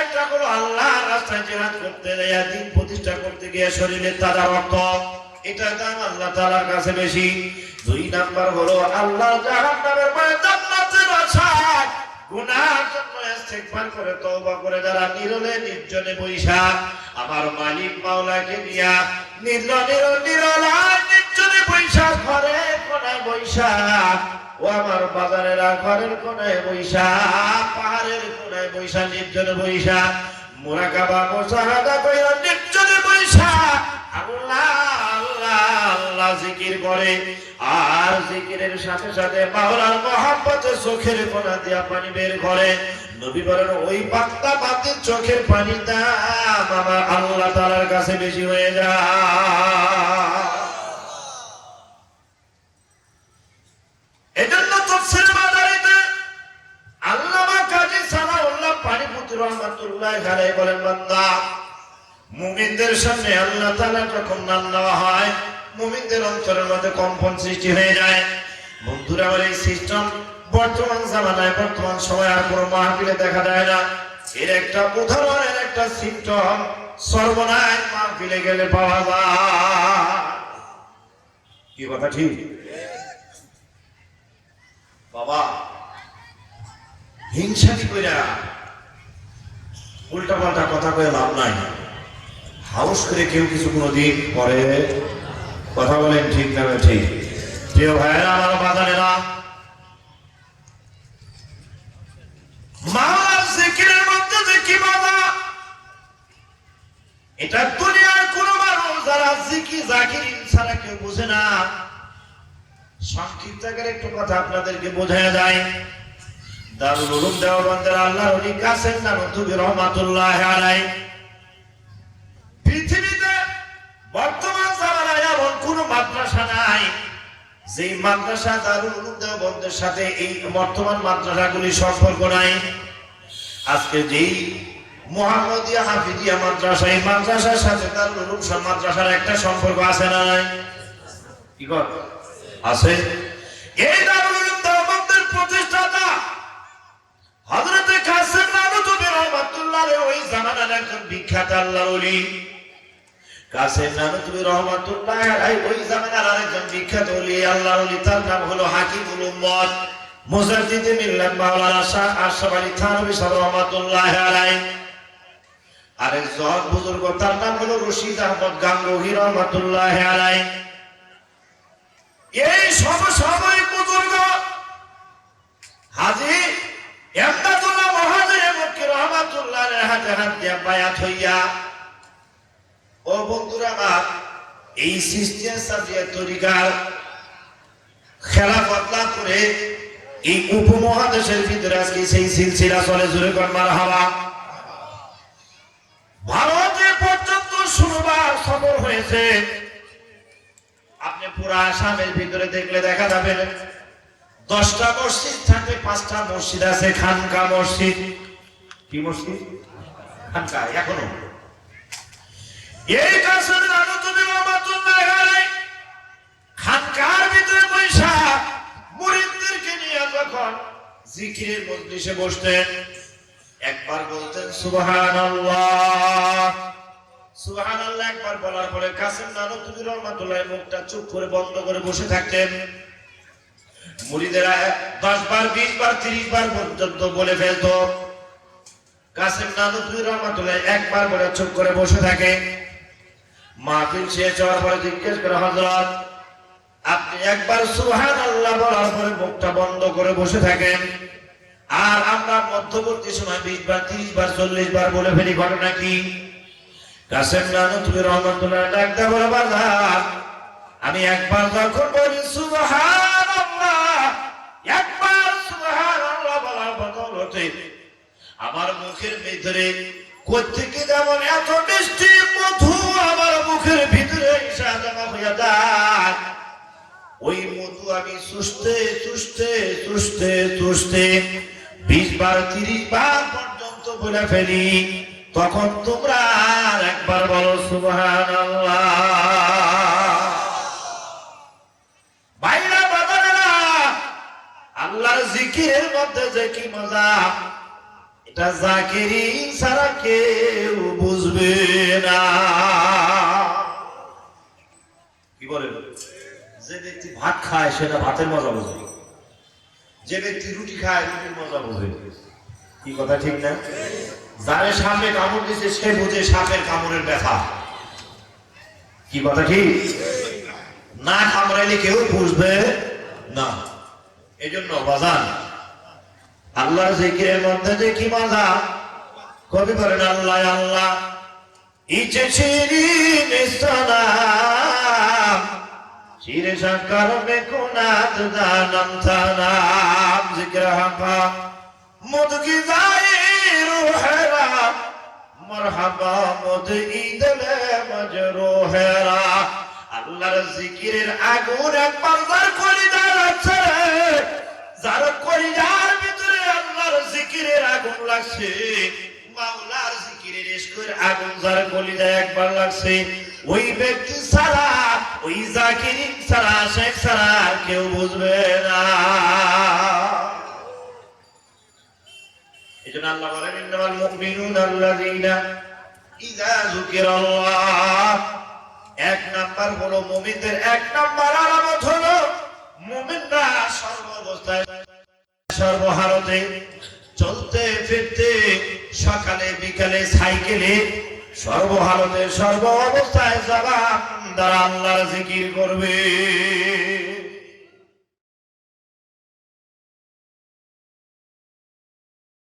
একটা হলো আল্লাহর রাস্তায় জিহাদ করতে গিয়ে দিন প্রতিষ্ঠা করতে গিয়ে শরীরে তাজা রক্ত, এটা দাম আল্লাহ তাআলার কাছে বেশি। 2 নাম্বার হলো আল্লাহ জাহান্নামের ভয়ে জান্নাতের আশায় গুনাহের জন্য ইস্তেগফার করে তওবা করে যারা নীরবে নির্জনে বৈশা আমার মালিক মাওলাকে নিয়া নির্জনে নির্জনে বৈশা ঘরে কোনায় বৈশা ও আমার বাজারের ঘরের কোনায় বৈশা পাহাড়ের কোনায় বৈশা নির্জনে বৈশা মুরাকাবা মুশাহাদা কইরা নির্জনে বৈশা আল্লাহ আল্লাহ আল্লাহ জিকির করে, আর জিকিরের সাথে সাথে মাওলার মহব্বতে চোখের কোনা দিয়া পানি বের করে। নবী বলেন ওই পাক্তা পাতির চোখের পানির দাম আমার আল্লাহ তাআলার কাছে বেশি হয়ে যায়। এজন্য তাফসীরে মাদারিতে আল্লামা কাজী সানাউল্লাহ পানিপতি রাহমাতুল্লাহি আলাইহি বলেন, বান্দা মুমিনদের সামনে আল্লাহ তাআলা যখন নাম নেওয়া হয় মুমিনদের অন্তরের মধ্যে কম্পন সৃষ্টি হয়ে যায়। বন্ধুরা, আমার এই সিস্টেম বর্তমান জামানায় বর্তমান সময় আর কোনো মাহফিলে দেখা যায় না। এর একটা উদাহরণ, এর একটা সিস্টেম সর্বনাশ মাহফিলে গেলে পাওয়া যায়। কি কথা ঠিক? বাবা হিংসাটি কইরা উল্টা পাল্টা কথা কয়ে লাভ নাই। হাউস করে কেউ কিছু কোনোদিন করে কথা বলেন ঠিক না ঠিক? প্রিয় ভাইয়েরা আমার বাজারেরা, মাওলার জিকিরের মধ্যে যে কি বাবা, এটা দুনিয়ার কোন মানুষ যারা জিকির জাকিরিন ছাড়া কেউ বুঝে না। সংক্ষিপ্ত আকারে একটু কথা আপনাদেরকে বোঝানো যায়। দারুল উলুম দেওবন্দের আল্লাহর ওলি কাসেম নানুতুবি রহমাতুল্লাহি আলাইহি পৃথিবীতে বর্তমান জামানায় এমন কোন মাদ্রাসা নাই যেই মাদ্রাসা দারুল উলুম দেওবন্দের সাথে এই বর্তমান মাদ্রাসাগুলি সম্পর্ক নাই। আজকে যেই মুহাম্মদিয়া হাফিজিয়া মাদ্রাসা, এই মাদ্রাসার সাথে দারুল উলুম মাদ্রাসার একটা সম্পর্ক আছে না নাই? কি কথা আছে? এই দারুল উলুম দেওবন্দের প্রতিষ্ঠাতা হযরত কাসেম নানুতুবি রহমাতুল্লাহি আলাইহি ওই জামানার একজন বিখ্যাত আল্লাহর ওলি। কাসেম নানুতুবি রহমাতুল্লাহি আলাইহি ওই জামানার আরেকজন বিখ্যাত ওলি, আল্লাহর ওলি, তার নাম হলো হাকিমুল উম্মত মুজাদ্দিদে মিল্লাত মাওলানা শাহ আশরাফ আলী থানভী সাহেব রহমাতুল্লাহি আলাইহি। আরেকজন বুজুর্গ, তার নাম হলো রশিদ আহমদ গাঙ্গুহি রহমাতুল্লাহি আলাইহি। এই সমসাময়িক বুজুর্গ হাজী ইমদাদুল্লাহ মুহাজির মক্কি রহমাতুল্লাহি আলাইহি হাতে হাত দিয়া বায়াত হইয়া, ও বন্ধুরা আমার, এই সিস্টেম সাজিয়া তরিকার খেলাফত লাভ করে এই উপমহাদেশের ভিতরে আজকে সেই সিলসিলা চলে। জোরে কোন মারহাবা। ভারতে পর্যন্ত ষোলবার সফর হয়েছে। আপনি পুরো আসামের ভিতরে দেখলে দেখা যাবে 10টা মসজিদ থাকে, 5টা মসজিদ আছে খানকা মসজিদ। কি মসজিদ? খানকা। এখনো এই কাসেম নানুতুবি রহমাতুল্লাহি আলাইহি খানকার ভিতরে বৈশা মুরিদদেরকে নিয়ে যখন জিকিরের মজলিসে বসতেন, একবার বলতেন সুবহানাল্লাহ সুবহানাল্লাহ। একবার বলার পরে কাসেম নানুতুবি রহমাতুল্লাহি মুখটা চুপ করে বন্ধ করে বসে থাকতেন। মুরিদেরা 10 বার 20 বার 30 বার পর্যন্ত বলে ফেলত। কাসেম নানুতুবি রহমাতুল্লাহি একবার বলে চুপ করে বসে থাকে। মাহফিল শেষ হওয়ার পরে জিজ্ঞেস করে, হযরত আপনি একবার সুবহানাল্লাহ বলার পরে মুখটা বন্ধ করে বসে থাকেন, আর আমরা মধ্যবর্তী সময় 20 বার 30 বার 40 বার বলে ফেলি, ঘটনা কি? কাসেম নানুতুবি রহমাতুল্লাহি ডাক দেয়া বলে, বাজার আমি একবার যখন বলি সুবহানাল্লাহ, একবার সুবহানাল্লাহ বলার বদৌলতে আমার মুখের ভিতরে কোত্থেকে যেমন এত মিষ্টি মধু আমার মুখের ভিতরে এসে জমা হইয়া যায়, ওই মধু আমি চুষতে চুষতে চুষতে চুষতে 20 বার 30 বার পর্যন্ত বলে ফেলি। তখন তোমরা আর একবার বলো সুবহানাল্লাহ। ভাইরা বাবারা, আল্লাহর জিকিরের মধ্যে যে কি মজা, এটা জাকিরিন ছাড়া কেউ বুঝবে না। কি বলেন? যে ব্যক্তি ভাত খায় সেটা ভাতের মজা বুঝবে, যে ব্যক্তি রুটি খায় রুটির মজা বুঝবে। কি কথা ঠিক না? যারে সাপে কামড় দিচ্ছে সে বুঝে সাপের কামড়ের ব্যথা। কি কথা ঠিক? না কামড়াইলে কেউ বুঝবে না। এই জন্য বাজান আল্লাহর জিকিরের মধ্যে যে কি মজা, কবি বলেন আল্লাহ আল্লাহ ইচ্ছে ছিরিন ইসলাম চিরে সাকার মে কুনাত দানম থানাম জিকির হাফা মুদকি যাই রুহেরা মারহাবা মুদ ইদলে মজরুহেরা। আল্লাহর জিকিরের আগুন একবার যার কলিজায় লাগছে, যার কলিজার ভিতরে আল্লাহর জিকিরের আগুন লাগছে, মাওলার জিকিরের ইশকের আগুন যার কলিজায় একবার লাগছে, ওই ব্যক্তি ছাড়া, ওই জাকিরিন ছাড়া, শেখ ছাড়া কেউ বুঝবে না। এজন্য আল্লাহ বলেন ইন্নামাল মুমিনুনা আল্লাযীনা ইযা যুকিরাল্লাহ। এক নাম্বার হলো মুমিনদের এক নাম্বার আলামত হলো মুমিনরা সর্বাবস্থায় সর্বহালতে চলতে ফিরতে সকালে বিকালে সাইকেলে সর্বহালতে সর্ব অবস্থায় জবান দ্বারা আল্লাহর জিকির করবে।